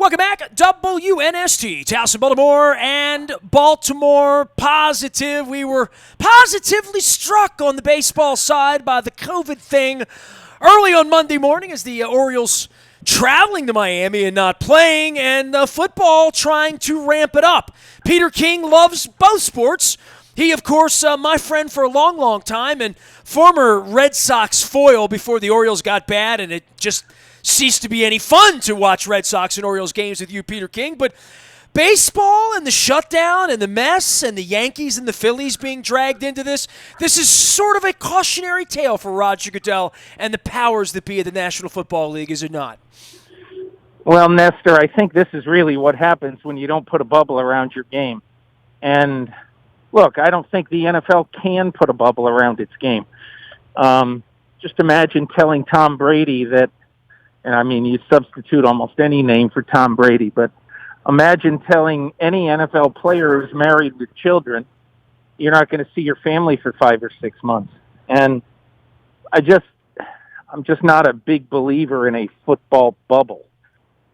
Welcome back, WNST, Towson, Baltimore, and Baltimore Positive. We were positively struck on the baseball side by the COVID thing early on Monday morning as the Orioles traveling to Miami and not playing, and football trying to ramp it up. Peter King loves both sports. He, of course, my friend for a long, long time and former Red Sox foil before the Orioles got bad and it just ceased to be any fun to watch Red Sox and Orioles games with you, Peter King. But baseball and the shutdown and the mess and the Yankees and the Phillies being dragged into this is sort of a cautionary tale for Roger Goodell and the powers that be at the National Football League, is it not? Well, Nestor, I think this is really what happens when you don't put a bubble around your game. And look, I don't think the NFL can put a bubble around its game. Just imagine telling Tom Brady that, and I mean, you substitute almost any name for Tom Brady, but imagine telling any NFL player who's married with children, you're not going to see your family for 5 or 6 months. And I'm just not a big believer in a football bubble.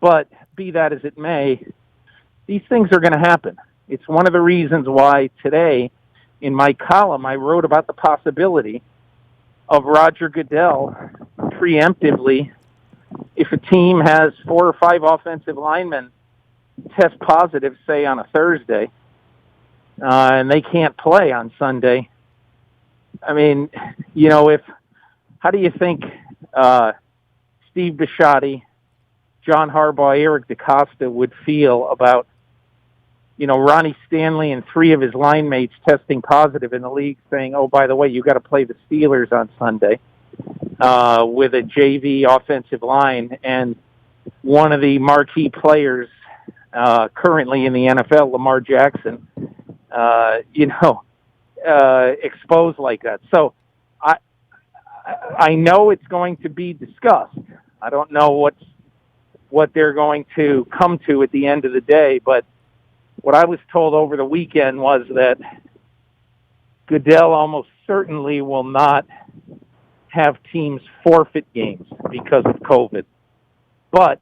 But be that as it may, these things are going to happen. It's one of the reasons why today in my column I wrote about the possibility of Roger Goodell preemptively, if a team has 4 or 5 offensive linemen test positive, say on a Thursday, and they can't play on Sunday. I mean, how do you think Steve Bisciotti, John Harbaugh, Eric DeCosta would feel about, Ronnie Stanley and 3 of his line mates testing positive in the league saying, oh, by the way, you got to play the Steelers on Sunday with a JV offensive line, and one of the marquee players currently in the NFL, Lamar Jackson, exposed like that. So I know it's going to be discussed. I don't know what they're going to come to at the end of the day, but what I was told over the weekend was that Goodell almost certainly will not have teams forfeit games because of COVID. But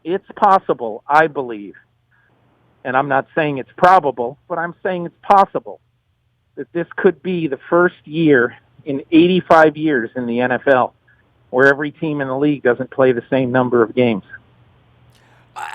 it's possible, I believe, and I'm not saying it's probable, but I'm saying it's possible, that this could be the first year in 85 years in the NFL where every team in the league doesn't play the same number of games.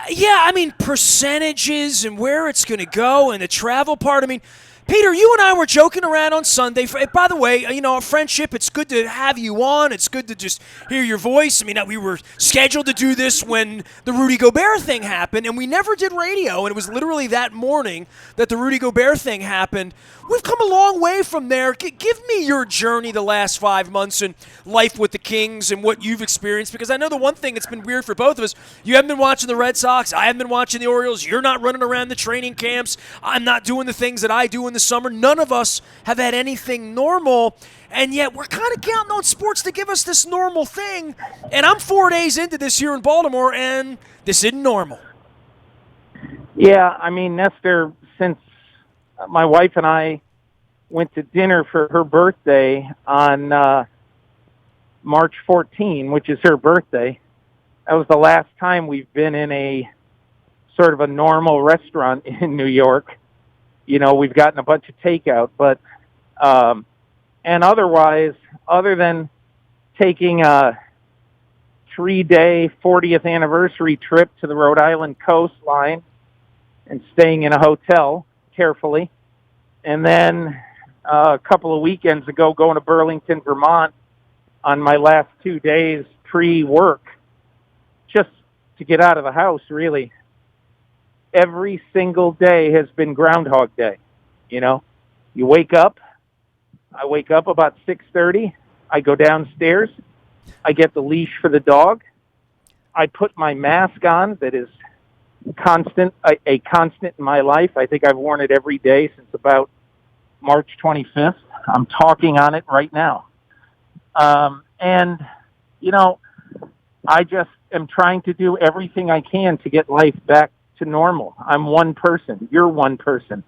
Yeah, I mean, percentages and where it's going to go and the travel part. I mean, Peter, you and I were joking around on Sunday. By the way, a friendship, it's good to have you on. It's good to just hear your voice. I mean, we were scheduled to do this when the Rudy Gobert thing happened, and we never did radio, and it was literally that morning that the Rudy Gobert thing happened. We've come a long way from there. Give me your journey the last 5 months and life with the Kings and what you've experienced, because I know the one thing that's been weird for both of us, you haven't been watching the Red Sox, I haven't been watching the Orioles, you're not running around the training camps, I'm not doing the things that I do in the summer. None of us have had anything normal, and yet we're kind of counting on sports to give us this normal thing. And I'm 4 days into this here in Baltimore, and this isn't normal. Yeah, I mean, Nestor, since my wife and I went to dinner for her birthday on March 14, which is her birthday, that was the last time we've been in a sort of a normal restaurant in New York. We've gotten a bunch of takeout, but, and otherwise, other than taking a 3-day 40th anniversary trip to the Rhode Island coastline and staying in a hotel carefully, and then a couple of weekends ago going to Burlington, Vermont on my last 2 days pre-work, just to get out of the house, really. Every single day has been Groundhog Day. You wake up. I wake up about 6:30. I go downstairs. I get the leash for the dog. I put my mask on that is a constant in my life. I think I've worn it every day since about March 25th. I'm talking on it right now. And I just am trying to do everything I can to get life back to normal. I'm one person. You're one person.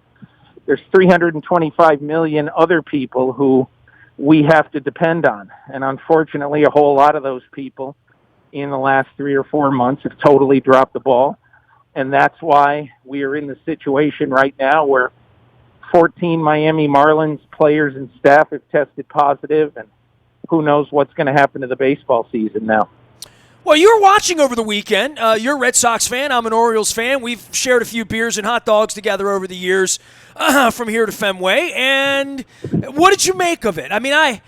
There's 325 million other people who we have to depend on. And unfortunately, a whole lot of those people in the last 3 or 4 months have totally dropped the ball. and that's why we are in the situation right now where 14 Miami Marlins players and staff have tested positive, and who knows what's going to happen to the baseball season now. Well, you were watching over the weekend. You're a Red Sox fan. I'm an Orioles fan. We've shared a few beers and hot dogs together over the years from here to Fenway. And what did you make of it? I mean,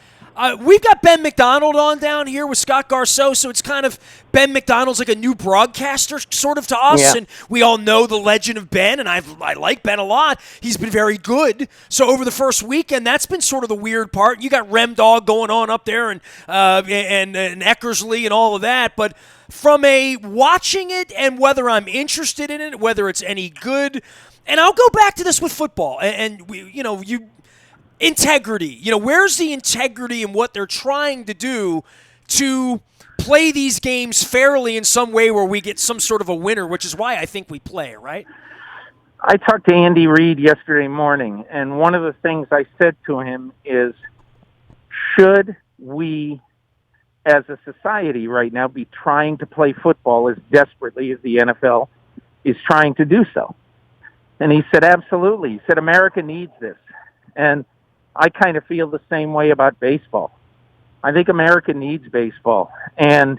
we've got Ben McDonald on down here with Scott Garceau, so it's kind of Ben McDonald's like a new broadcaster sort of to us, Yeah. and we all know the legend of Ben, and I like Ben a lot. He's been very good. So over the first weekend, that's been sort of the weird part. You got Rem Dog going on up there, and Eckersley and all of that, but from a watching it and whether I'm interested in it, whether it's any good, and I'll go back to this with football, and integrity. Where's the integrity in what they're trying to do to play these games fairly in some way where we get some sort of a winner, which is why I think we play, right? I talked to Andy Reid yesterday morning, and one of the things I said to him is, should we, as a society right now, be trying to play football as desperately as the NFL is trying to do so? And he said, absolutely. He said, America needs this. And I kind of feel the same way about baseball. I think America needs baseball. And,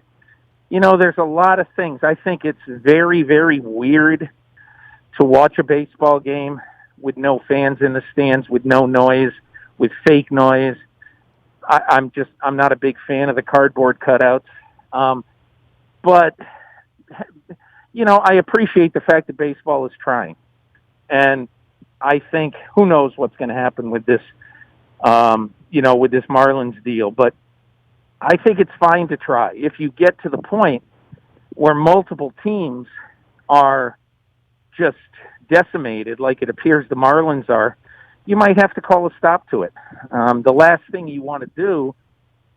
there's a lot of things. I think it's very, very weird to watch a baseball game with no fans in the stands, with no noise, with fake noise. I'm not a big fan of the cardboard cutouts. But, I appreciate the fact that baseball is trying. And I think who knows what's going to happen with this, with this Marlins deal. But I think it's fine to try. If you get to the point where multiple teams are just decimated, like it appears the Marlins are, you might have to call a stop to it. The last thing you want to do,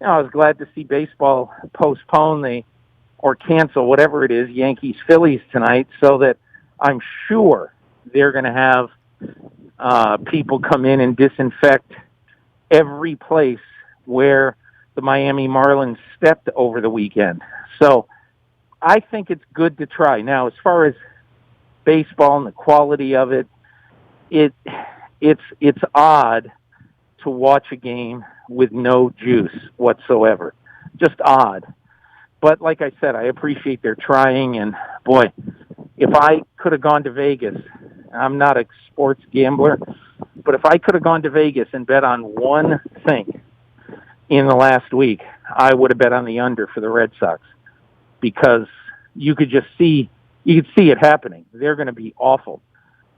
I was glad to see baseball postpone or cancel whatever it is, Yankees-Phillies tonight, so that I'm sure they're going to have people come in and disinfect every place where the Miami Marlins stepped over the weekend. So I think it's good to try. Now, as far as baseball and the quality of it, it's odd to watch a game with no juice whatsoever. Just odd. But like I said, I appreciate their trying, and boy, if I could have gone to Vegas, I'm not a sports gambler, but if I could have gone to Vegas and bet on one thing in the last week, I would have bet on the under for the Red Sox, because you could see it happening. They're going to be awful.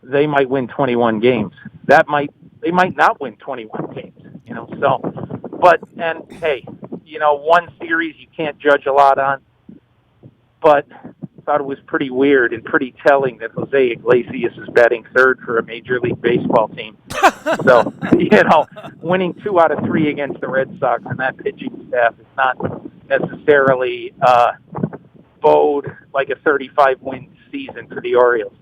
They might win 21 games. They might not win 21 games, and hey, one series you can't judge a lot on, but I thought it was pretty weird and pretty telling that Jose Iglesias is batting third for a Major League Baseball team. So, winning 2 out of 3 against the Red Sox and that pitching staff is not necessarily bode like a 35-win season for the Orioles.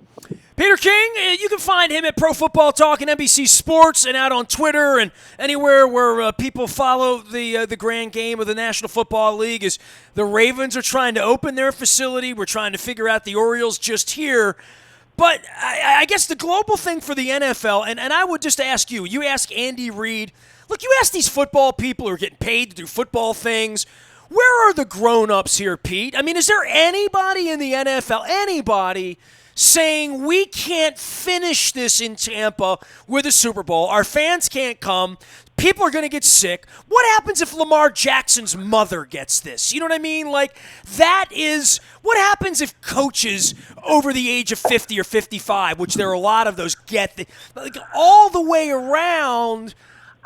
Peter King, you can find him at Pro Football Talk and NBC Sports and out on Twitter and anywhere where people follow the grand game of the National Football League. As the Ravens are trying to open their facility, we're trying to figure out the Orioles just here. But I guess the global thing for the NFL, and I would just ask you ask Andy Reid, look, you ask these football people who are getting paid to do football things, where are the grown-ups here, Pete? I mean, is there anybody in the NFL, saying we can't finish this in Tampa with a Super Bowl? Our fans can't come. People are going to get sick. What happens if Lamar Jackson's mother gets this? You know what I mean? Like, that is what happens if coaches over the age of 50 or 55, which there are a lot of those, all the way around.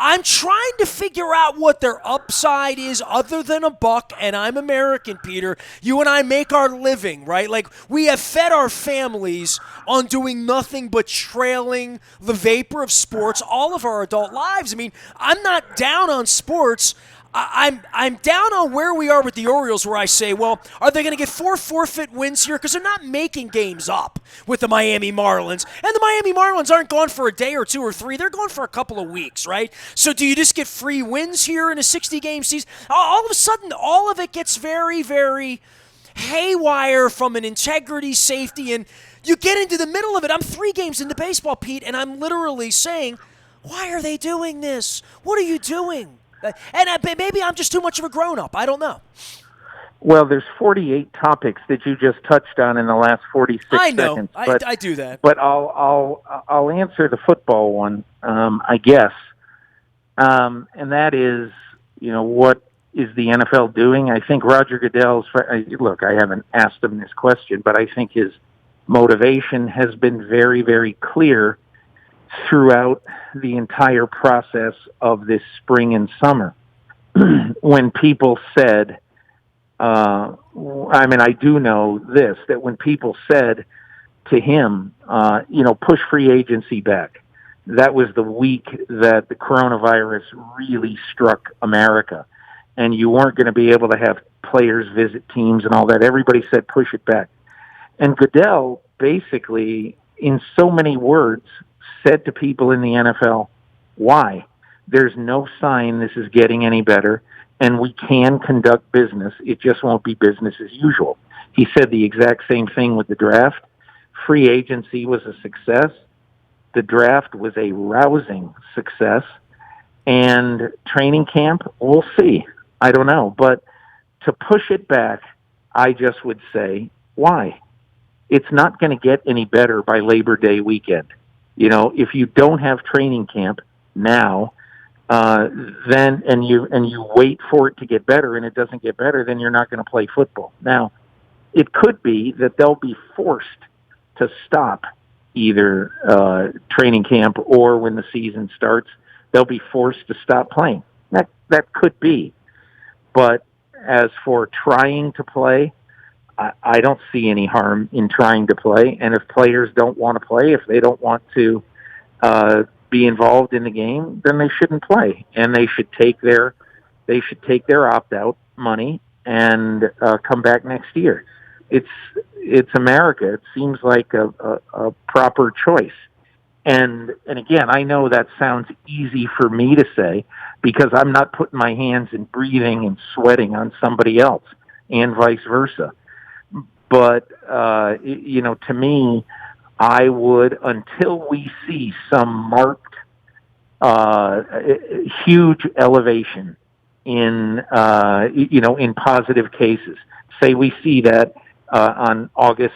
I'm trying to figure out what their upside is other than a buck, and I'm American, Peter. You and I make our living, right? Like, we have fed our families on doing nothing but trailing the vapor of sports all of our adult lives. I mean, I'm not down on sports. I'm down on where we are with the Orioles, where I say, well, are they going to get 4 forfeit wins here? Because they're not making games up with the Miami Marlins. And the Miami Marlins aren't gone for a day or 2 or 3. They're gone for a couple of weeks, right? So do you just get free wins here in a 60-game season? All of a sudden, all of it gets very, very haywire from an integrity, safety, and you get into the middle of it. I'm 3 games into baseball, Pete, and I'm literally saying, why are they doing this? What are you doing? And maybe I'm just too much of a grown-up. I don't know. Well, there's 48 topics that you just touched on in the last 46 I know. seconds. I do that. But I'll answer the football one, I guess. And that is, what is the NFL doing? I think Roger Goodell's, look, I haven't asked him this question, but I think his motivation has been very, very clear throughout the entire process of this spring and summer. When people said, I do know this, that when people said to him, push free agency back, that was the week that the coronavirus really struck America. And you weren't going to be able to have players visit teams and all that. Everybody said, push it back. And Goodell basically, in so many words, said to people in the NFL, why? There's no sign this is getting any better, and we can conduct business. It just won't be business as usual. He said the exact same thing with the draft. Free agency was a success. The draft was a rousing success. And training camp, we'll see. I don't know. But to push it back, I just would say, why? It's not going to get any better by Labor Day weekend. If you don't have training camp now, then and you wait for it to get better and it doesn't get better, then you're not going to play football. Now, it could be that they'll be forced to stop either training camp or when the season starts, they'll be forced to stop playing. That could be. But as for trying to play, I don't see any harm in trying to play. And if players don't want to play, if they don't want to be involved in the game, then they shouldn't play, and they should take their opt-out money and come back next year. It's America. It seems like a proper choice. And again, I know that sounds easy for me to say because I'm not putting my hands and breathing and sweating on somebody else, and vice versa. But to me, I would, until we see some marked, huge elevation in positive cases. Say we see that on August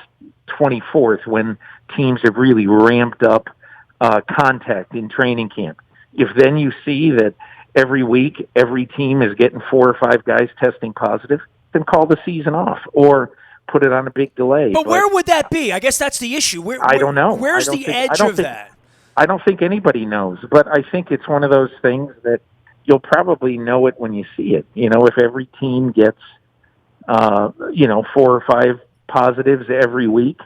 24th when teams have really ramped up contact in training camp. If then you see that every week every team is getting 4 or 5 guys testing positive, then call the season off or put it on a big delay. But where would that be? I guess that's the issue. I don't know. Where's the edge of that? I don't think anybody knows, but I think it's one of those things that you'll probably know it when you see it. If every team gets, 4 or 5 positives every week,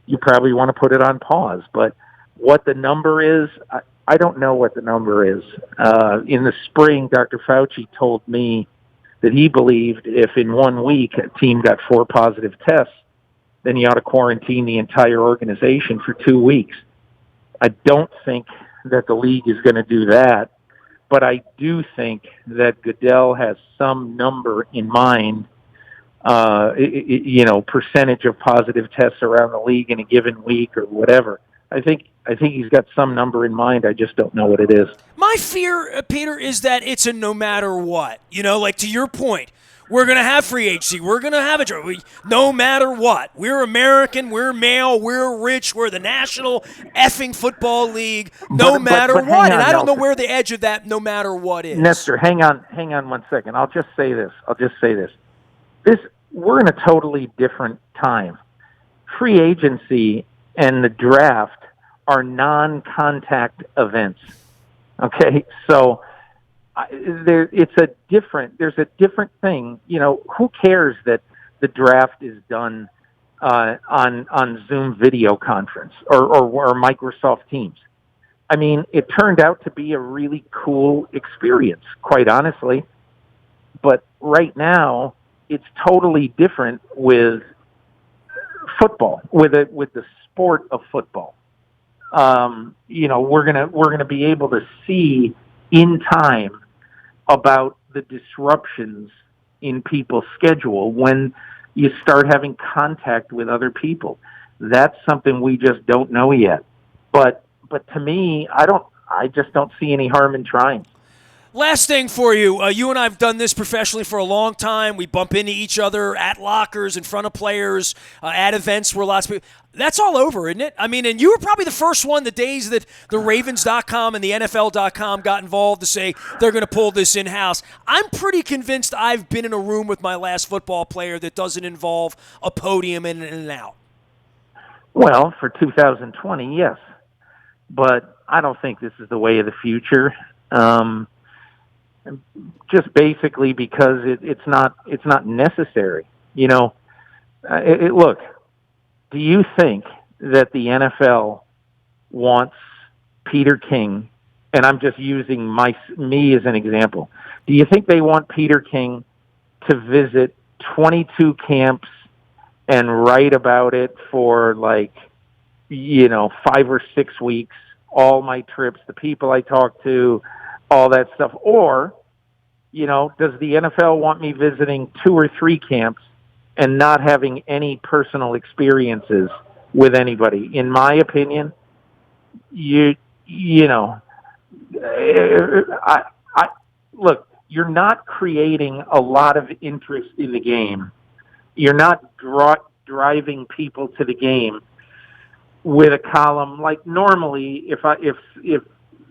you probably want to put it on pause. But what the number is, I don't know what the number is. In the spring, Dr. Fauci told me that he believed if in 1 week a team got 4 positive tests, then you ought to quarantine the entire organization for 2 weeks. I don't think that the league is going to do that, but I do think that Goodell has some number in mind, percentage of positive tests around the league in a given week or whatever. I think he's got some number in mind. I just don't know what it is. My fear, Peter, is that it's a no matter what. Like to your point, we're going to have free agency. We're going to have a draft. No matter what. We're American. We're male. We're rich. We're the National effing Football League. No matter what. And I don't know where the edge of that no matter what is. Nestor, hang on 1 second. I'll just say this. We're in a totally different time. Free agency and the draft are non-contact events. Okay, so there's a different thing. Who cares that the draft is done on Zoom video conference or Microsoft Teams? I mean, it turned out to be a really cool experience, quite honestly. But right now, it's totally different with football, with the sport of football. We're gonna be able to see in time about the disruptions in people's schedule when you start having contact with other people. That's something we just don't know yet. But to me, I just don't see any harm in trying. Last thing for you. You and I have done this professionally for a long time. We bump into each other at lockers, in front of players, at events where lots of people. That's all over, isn't it? I mean, and you were probably the first one the days that the Ravens.com and the NFL.com got involved to say they're going to pull this in-house. I'm pretty convinced I've been in a room with my last football player that doesn't involve a podium in and out. Well, for 2020, yes. But I don't think this is the way of the future. Just basically because it's not necessary. You know, look, do you think that the NFL wants Peter King, and I'm just using me as an example, do you think they want Peter King to visit 22 camps and write about it for 5 or 6 weeks, all my trips, the people I talk to, all that stuff? Or, does the NFL want me visiting 2 or 3 camps and not having any personal experiences with anybody? In my opinion, look, you're not creating a lot of interest in the game. You're not driving people to the game with a column like normally. If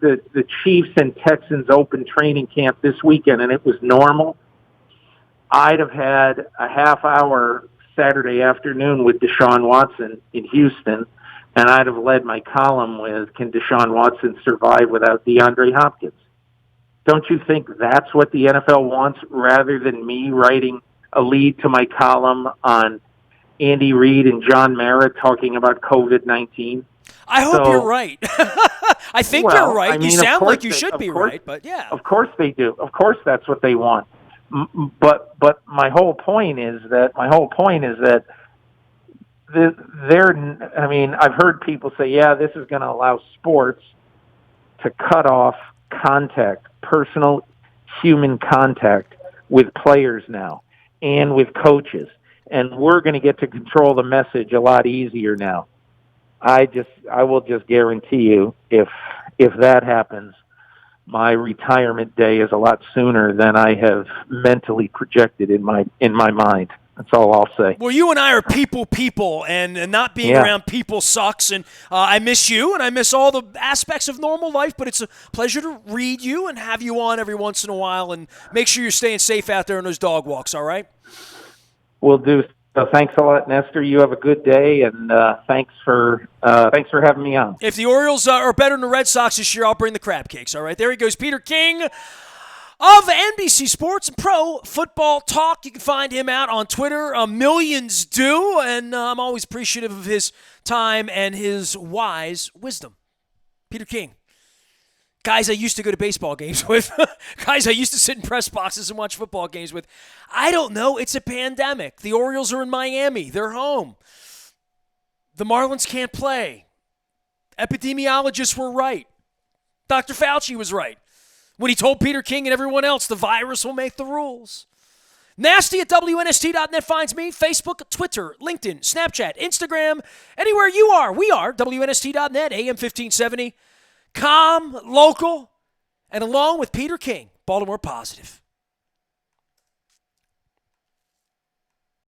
the Chiefs and Texans open training camp this weekend and it was normal, I'd have had a half-hour Saturday afternoon with Deshaun Watson in Houston, and I'd have led my column with, can Deshaun Watson survive without DeAndre Hopkins? Don't you think that's what the NFL wants, rather than me writing a lead to my column on Andy Reid and John Mara talking about COVID-19? I hope you're right. I think you're right. You sound like you should be right, but yeah. Of course they do. Of course that's what they want. But my whole point is that I've heard people say, yeah, this is going to allow sports to cut off contact, personal human contact with players now and with coaches. And we're going to get to control the message a lot easier now. I will just guarantee you, if that happens, my retirement day is a lot sooner than I have mentally projected in my mind. That's all I'll say. Well, you and I are people, and not being around people sucks. And I miss you, and I miss all the aspects of normal life. But it's a pleasure to read you and have you on every once in a while. And make sure you're staying safe out there on those dog walks. All right? Will do. So thanks a lot, Nestor. You have a good day, and thanks for having me on. If the Orioles are better than the Red Sox this year, I'll bring the crab cakes. All right, there he goes, Peter King of NBC Sports and Pro Football Talk. You can find him out on Twitter. Millions do, and I'm always appreciative of his time and his wise wisdom. Peter King. Guys I used to go to baseball games with. Guys I used to sit in press boxes and watch football games with. I don't know. It's a pandemic. The Orioles are in Miami. They're home. The Marlins can't play. Epidemiologists were right. Dr. Fauci was right when he told Peter King and everyone else the virus will make the rules. Nasty at WNST.net finds me. Facebook, Twitter, LinkedIn, Snapchat, Instagram, anywhere you are. We are WNST.net, AM 1570. Calm, local, and along with Peter King, Baltimore Positive.